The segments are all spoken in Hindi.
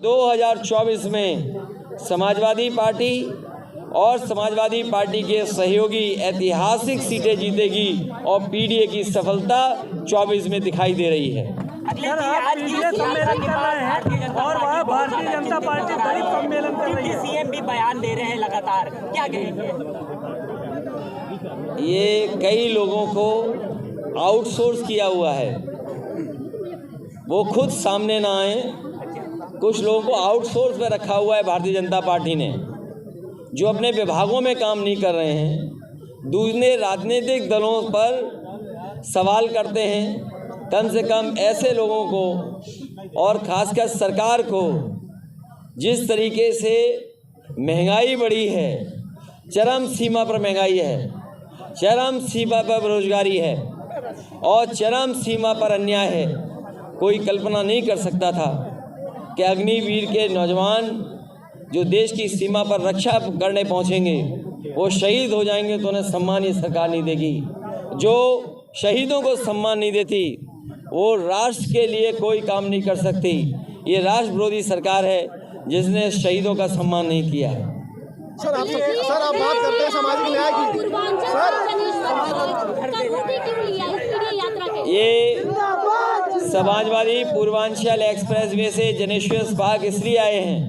2024 में समाजवादी पार्टी और समाजवादी पार्टी के सहयोगी ऐतिहासिक सीटें जीतेगी और पीडीए की सफलता 24 में दिखाई दे रही है। सर, आप पीडीए सम्मेलन कर रहे हैं और वहाँ भारतीय जनता पार्टी दलित सम्मेलन कर रही है। सीएम भी बयान दे रहे हैं लगातार, क्या कहेंगे? ये कई लोगों को आउटसोर्स किया हुआ है, वो खुद सामने ना आए। कुछ लोगों को आउटसोर्स में रखा हुआ है भारतीय जनता पार्टी ने, जो अपने विभागों में काम नहीं कर रहे हैं, दूसरे राजनीतिक दलों पर सवाल करते हैं। कम से कम ऐसे लोगों को और खासकर सरकार को, जिस तरीके से महंगाई बढ़ी है, चरम सीमा पर महंगाई है, चरम सीमा पर बेरोजगारी है और चरम सीमा पर अन्याय है, कोई कल्पना नहीं कर सकता था कि अग्निवीर के नौजवान जो देश की सीमा पर रक्षा करने पहुंचेंगे, वो शहीद हो जाएंगे तो उन्हें सम्मान ये सरकार नहीं देगी। जो शहीदों को सम्मान नहीं देती वो राष्ट्र के लिए कोई काम नहीं कर सकती। ये राष्ट्र विरोधी सरकार है जिसने शहीदों का सम्मान नहीं किया है। सर आप बात करते हैं सामाजिक न्याय की। ये समाजवादी पूर्वांचल एक्सप्रेस वे से जनेश्वर बाग इसलिए आए हैं,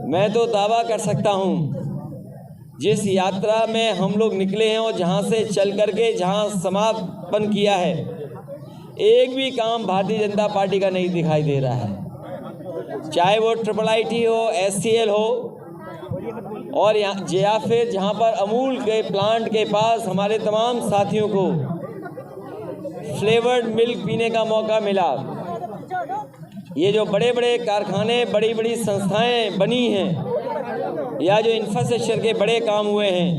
मैं तो दावा कर सकता हूं, जिस यात्रा में हम लोग निकले हैं और जहां से चल करके जहां समापन किया है, एक भी काम भारतीय जनता पार्टी का नहीं दिखाई दे रहा है। चाहे वो IIIT हो, SCL हो, और या फिर जहाँ पर अमूल के प्लांट के पास हमारे तमाम साथियों को फ्लेवर्ड मिल्क पीने का मौका मिला। ये जो बड़े बड़े कारखाने, बड़ी बड़ी संस्थाएं बनी हैं, या जो इंफ्रास्ट्रक्चर के बड़े काम हुए हैं,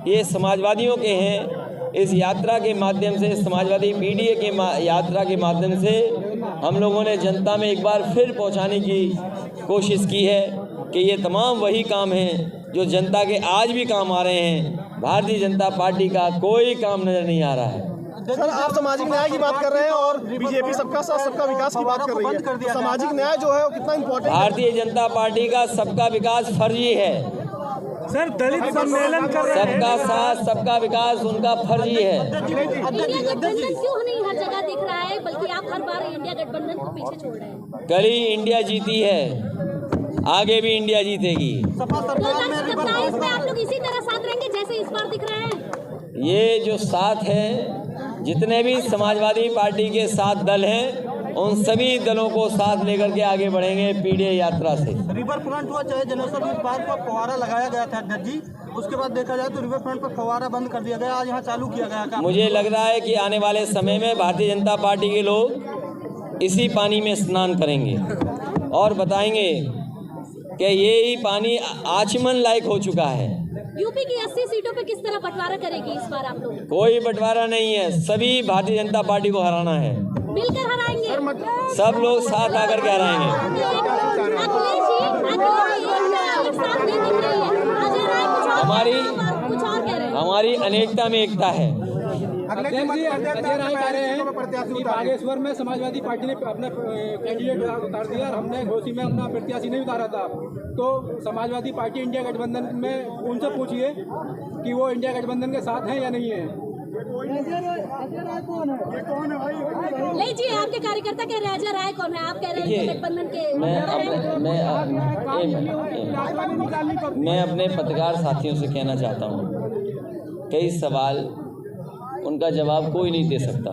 ये समाजवादियों के हैं। इस यात्रा के माध्यम से, समाजवादी पीडीए के यात्रा के माध्यम से हम लोगों ने जनता में एक बार फिर पहुंचाने की कोशिश की है कि ये तमाम वही काम हैं जो जनता के आज भी काम आ रहे हैं। भारतीय जनता पार्टी का कोई काम नजर नहीं आ रहा है। सर, आप सामाजिक न्याय की बात कर रहे हैं और बीजेपी सबका साथ सबका विकास की बात कर रही है। सामाजिक न्याय जो है वो कितना इम्पोर्टेंट है? भारतीय जनता पार्टी का सबका विकास फर्जी है। सर, दलित सम्मेलन कर रहे हैं। सबका साथ सबका विकास उनका फर्जी है। गठबंधन क्यों नहीं हर जगह दिख रहा है, बल्कि आप हर बार इंडिया गठबंधन को पीछे छोड़ रहे हैं? कल ही इंडिया जीती है, आगे भी इंडिया जीतेगी। 2027 में आप लोग इसी तरह साथ रहेंगे जैसे इस बार दिख रहे हैं? ये जो साथ है, जितने भी समाजवादी पार्टी के साथ दल हैं, उन सभी दलों को साथ लेकर के आगे बढ़ेंगे पीडीए यात्रा से। रिवर फ्रंट हुआ, चाहे जनेश्वर पार्क पर फव्वारा लगाया गया था अध्यक्ष जी, उसके बाद देखा जाए तो रिवर फ्रंट पर फव्वारा बंद कर दिया गया, आज यहाँ चालू किया गया। मुझे लग रहा है कि आने वाले समय में भारतीय जनता पार्टी के लोग इसी पानी में स्नान करेंगे और बताएंगे कि ये ही पानी आचमन लायक हो चुका है। यूपी की 80 सीटों पे किस तरह बंटवारा करेगी इस बार आप लोग? कोई बंटवारा नहीं है, सभी भारतीय जनता पार्टी को हराना है। मिलकर हराएंगे, सब लोग साथ आकर के हराएंगे। हमारी अनेकता में एकता है। बागेश्वर में समाजवादी पार्टी ने अपना कैंडिडेट उतार दिया और हमने घोसी में अपना प्रत्याशी नहीं उतारा था, तो समाजवादी पार्टी इंडिया गठबंधन में उनसे पूछिए कि वो इंडिया गठबंधन के साथ हैं या नहीं है। लीजिए, आपके कार्यकर्ता कह रहे हैं अजय राय कौन है? आप कह रहे हैं गठबंधन के। मैं अपने पत्रकार साथियों से कहना चाहता हूँ, कई सवाल उनका जवाब कोई नहीं दे सकता।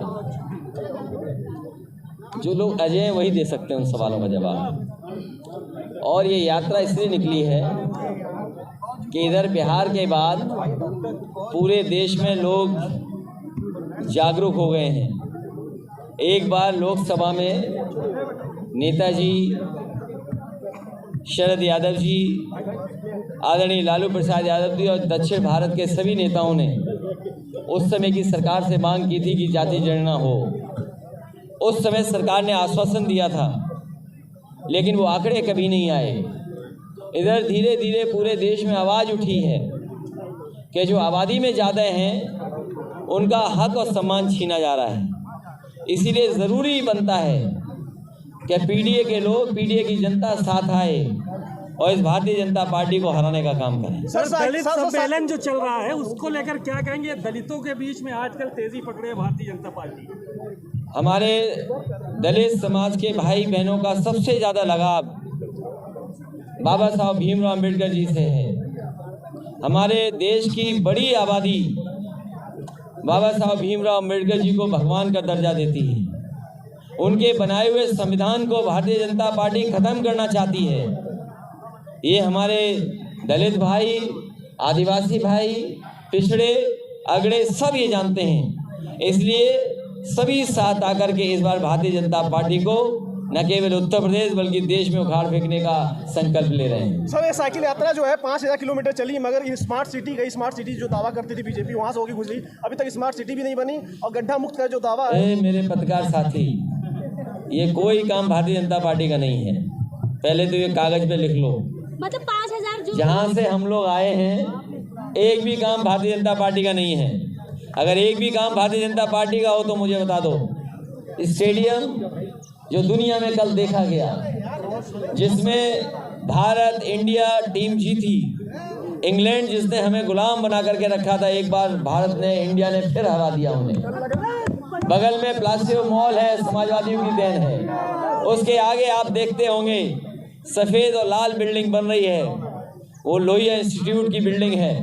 जो लोग अजय हैं वही दे सकते हैं उन सवालों का जवाब। और ये यात्रा इसलिए निकली है कि इधर बिहार के बाद पूरे देश में लोग जागरूक हो गए हैं। एक बार लोकसभा में नेताजी शरद यादव जी, आदरणीय लालू प्रसाद यादव जी और दक्षिण भारत के सभी नेताओं ने उस समय की सरकार से मांग की थी कि जाति जनगणना हो। उस समय सरकार ने आश्वासन दिया था, लेकिन वो आंकड़े कभी नहीं आए। इधर धीरे धीरे पूरे देश में आवाज़ उठी है कि जो आबादी में ज़्यादा हैं उनका हक और सम्मान छीना जा रहा है। इसीलिए ज़रूरी बनता है कि पीडीए के लोग, पीडीए की जनता साथ आए और इस भारतीय जनता पार्टी को हराने का काम करें। सर, दलित सम्मेलन जो चल रहा है उसको लेकर क्या कहेंगे? दलितों के बीच में आजकल तेजी पकड़े है भारतीय जनता पार्टी। हमारे दलित समाज के भाई बहनों का सबसे ज़्यादा लगाव बाबा साहब भीमराव अम्बेडकर जी से है। हमारे देश की बड़ी आबादी बाबा साहब भीमराव अम्बेडकर जी को भगवान का दर्जा देती है। उनके बनाए हुए संविधान को भारतीय जनता पार्टी खत्म करना चाहती है। ये हमारे दलित भाई, आदिवासी भाई, पिछड़े, अगड़े सब ये जानते हैं। इसलिए सभी साथ आकर के इस बार भारतीय जनता पार्टी को न केवल उत्तर प्रदेश बल्कि देश में उखाड़ फेंकने का संकल्प ले रहे हैं। सर, ये साइकिल यात्रा जो है 5000 किलोमीटर चली, मगर ये स्मार्ट सिटी गई, स्मार्ट सिटी जो दावा करती थी बीजेपी वहाँ से होगी गुजरी, अभी तक स्मार्ट सिटी भी नहीं बनी और गड्ढा मुक्त का जो दावा है। मेरे पत्रकार साथी, ये कोई काम भारतीय जनता पार्टी का नहीं है। पहले तो ये कागज पे लिख लो, मतलब 5000 जो जहाँ से हम लोग आए हैं एक भी काम भारतीय जनता पार्टी का नहीं है। अगर एक भी काम भारतीय जनता पार्टी का हो तो मुझे बता दो। स्टेडियम जो दुनिया में कल देखा गया, जिसमें भारत इंडिया टीम जीती, इंग्लैंड जिसने हमें गुलाम बना करके रखा था, एक बार भारत ने, इंडिया ने फिर हरा दिया उन्हें। बगल में प्लासियो मॉल है, समाजवादियों की देन है। उसके आगे आप देखते होंगे सफ़ेद और लाल बिल्डिंग बन रही है, वो लोहिया इंस्टीट्यूट की बिल्डिंग है।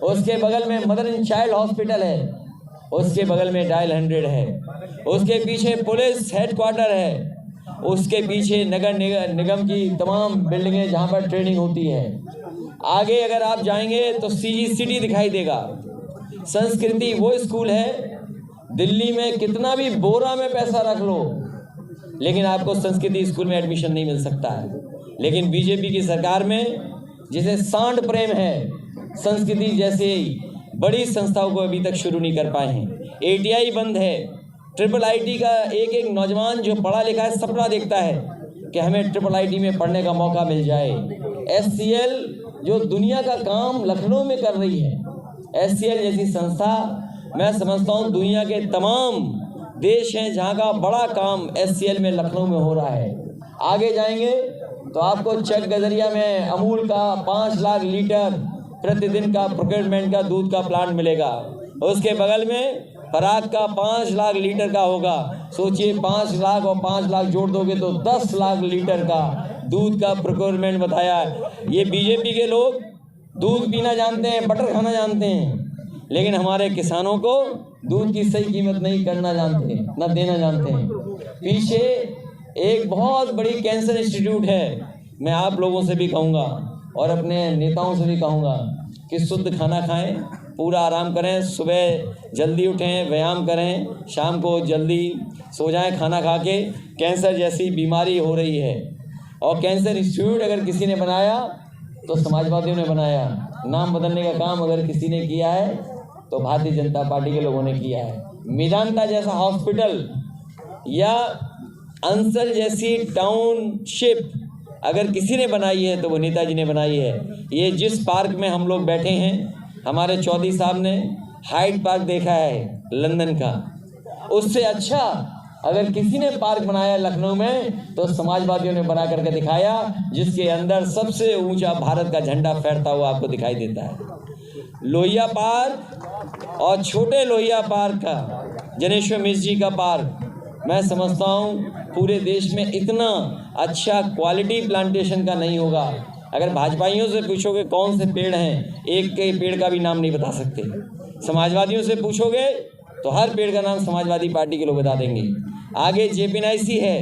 उसके बगल में मदर एंड चाइल्ड हॉस्पिटल है, उसके बगल में डायल 100 है, उसके पीछे पुलिस हेडक्वार्टर है, उसके पीछे नगर निगम की तमाम बिल्डिंगें जहाँ पर ट्रेनिंग होती है। आगे अगर आप जाएंगे तो सीजी सिटी दिखाई देगा। संस्कृति वो स्कूल है, दिल्ली में कितना भी बोरा में पैसा रख लो लेकिन आपको संस्कृति स्कूल में एडमिशन नहीं मिल सकता है। लेकिन बीजेपी की सरकार में जिसे सांड प्रेम है, संस्कृति जैसे बड़ी संस्थाओं को अभी तक शुरू नहीं कर पाए हैं। ATI बंद है। IIIT का एक नौजवान जो पढ़ा लिखा है सपना देखता है कि हमें IIIT में पढ़ने का मौका मिल जाए। SCL जो दुनिया का काम लखनऊ में कर रही है, SCL जैसी संस्था मैं समझता हूँ दुनिया के तमाम देश हैं जहाँ का बड़ा काम SCL में लखनऊ में हो रहा है। आगे जाएंगे तो आपको चक गजरिया में अमूल का 5 लाख लीटर प्रतिदिन का प्रोक्योरमेंट का दूध का प्लांट मिलेगा। उसके बगल में पराग का 5 लाख लीटर का होगा। सोचिए 5 लाख और 5 लाख जोड़ दोगे तो 10 लाख लीटर का दूध का प्रोक्योरमेंट बताया है। ये बीजेपी के लोग दूध पीना जानते हैं, बटर खाना जानते हैं, लेकिन हमारे किसानों को दूध की सही कीमत नहीं करना जानते, न देना जानते हैं। पीछे एक बहुत बड़ी कैंसर इंस्टीट्यूट है। मैं आप लोगों से भी कहूँगा और अपने नेताओं से भी कहूँगा कि शुद्ध खाना खाएं, पूरा आराम करें, सुबह जल्दी उठें, व्यायाम करें, शाम को जल्दी सो जाएं खाना खा के। कैंसर जैसी बीमारी हो रही है और कैंसर इंस्टीट्यूट अगर किसी ने बनाया तो समाजवादियों ने बनाया। नाम बदलने का काम अगर किसी ने किया है तो भारतीय जनता पार्टी के लोगों ने किया है। मेदांता जैसा हॉस्पिटल या अंसल जैसी टाउनशिप अगर किसी ने बनाई है तो वो नेताजी ने बनाई है। ये जिस पार्क में हम लोग बैठे हैं, हमारे चौधरी साहब ने हाइड पार्क देखा है लंदन का, उससे अच्छा अगर किसी ने पार्क बनाया लखनऊ में तो समाजवादियों ने बना करके दिखाया, जिसके अंदर सबसे ऊंचा भारत का झंडा फहरता हुआ आपको दिखाई देता है। लोहिया पार्क और छोटे लोहिया पार्क का, जनेश्वर मिश्र जी का पार्क, मैं समझता हूँ पूरे देश में इतना अच्छा क्वालिटी प्लांटेशन का नहीं होगा। अगर भाजपाइयों से पूछोगे कौन से पेड़ हैं, एक के पेड़ का भी नाम नहीं बता सकते। समाजवादियों से पूछोगे तो हर पेड़ का नाम समाजवादी पार्टी के लोग बता देंगे। आगे JPNIC है,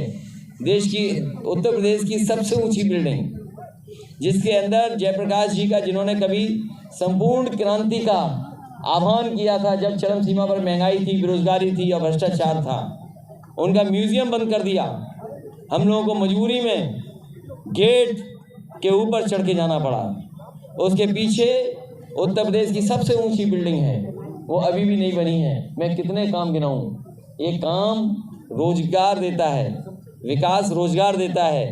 देश की, उत्तर प्रदेश की सबसे ऊंची बिल्डिंग, जिसके अंदर जयप्रकाश जी का, जिन्होंने कभी संपूर्ण क्रांति का आह्वान किया था जब चरम सीमा पर महंगाई थी, बेरोजगारी थी और भ्रष्टाचार था, उनका म्यूजियम बंद कर दिया। हम लोगों को मजबूरी में गेट के ऊपर चढ़ के जाना पड़ा। उसके पीछे उत्तर प्रदेश की सबसे ऊंची बिल्डिंग है, वो अभी भी नहीं बनी है। मैं कितने काम गिनाऊं। ये काम रोजगार देता है, विकास रोजगार देता है।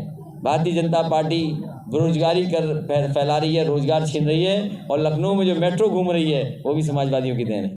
भारतीय जनता पार्टी बेरोजगारी कर फैला रही है, रोजगार छीन रही है, और लखनऊ में जो मेट्रो घूम रही है वो भी समाजवादियों की देन है।